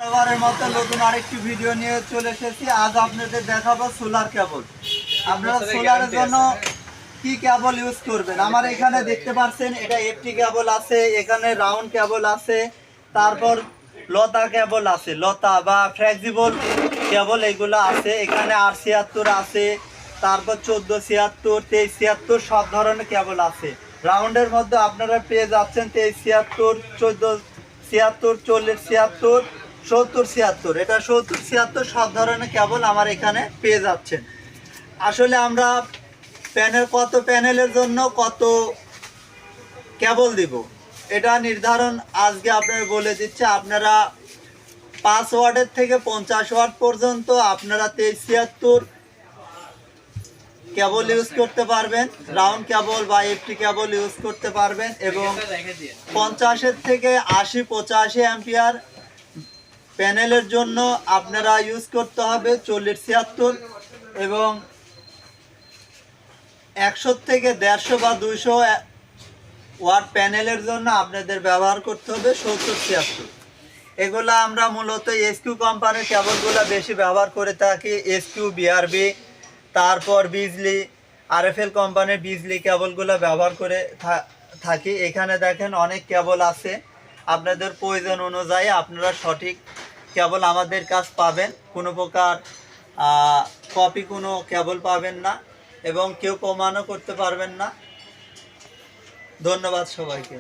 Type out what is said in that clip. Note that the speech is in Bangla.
এবারের মতো নতুন আরেকটি ভিডিও নিয়ে চলে এসেছি। আজ আপনাদের দেখাবো সোলার কেবল। আপনারা সোলারের জন্য কি কেবল ইউজ করবেন। আমার এখানে দেখতে পাচ্ছেন এটা এফটি কেবল আছে, এখানে রাউন্ড কেবল আছে, তারপর লতা কেবল আছে, লতা বা ফ্লেক্সিবল কেবল এগুলো আছে। এখানে 876 আছে, তারপর 1476, 2376 সব ধরনের কেবল আছে। রাউন্ডের মধ্যে আপনারা পেয়ে যাচ্ছেন 2376, 1476, 4076, 7076। এটা 7076 সব ধরনের কেবল আমার এখানে পেয়ে যাচ্ছেন। আসলে আমরা কত প্যানেলের জন্য কত কেবল দিব এটা নির্ধারণ আজকে আপনারা বলে দিচ্ছে। আপনারা 5 ওয়াটের থেকে 50 ওয়াট পর্যন্ত আপনারা 2376 কেবল ইউজ করতে পারবেন, রাউন্ড কেবল বা এফটি কেবল ইউজ করতে পারবেন। এবং 50 থেকে 80, 85 অ্যাম্পিয়ার প্যানেলের জন্য আপনারা ইউজ করতে হবে 4076। এবং 100 থেকে 150 বা 200 ওয়াট প্যানেলের জন্য আপনাদের ব্যবহার করতে হবে 7076। এগুলো আমরা মূলত এসকিউ কোম্পানির কেবলগুলো বেশি ব্যবহার করে থাকি। এসকিউ, বিআরবি, তারপর বিজলি, আরএফএল কোম্পানির বিজলি কেবলগুলো ব্যবহার করে থাকি। এখানে দেখেন অনেক কেবল আছে, আপনাদের প্রয়োজন অনুযায়ী আপনারা সঠিক কেবল আমাদের কাছ পাবেন। কোনো প্রকার কপি কোনো কেবল পাবেন না এবং কেউ প্রমাণও করতে পারবেন না। ধন্যবাদ সবাইকে।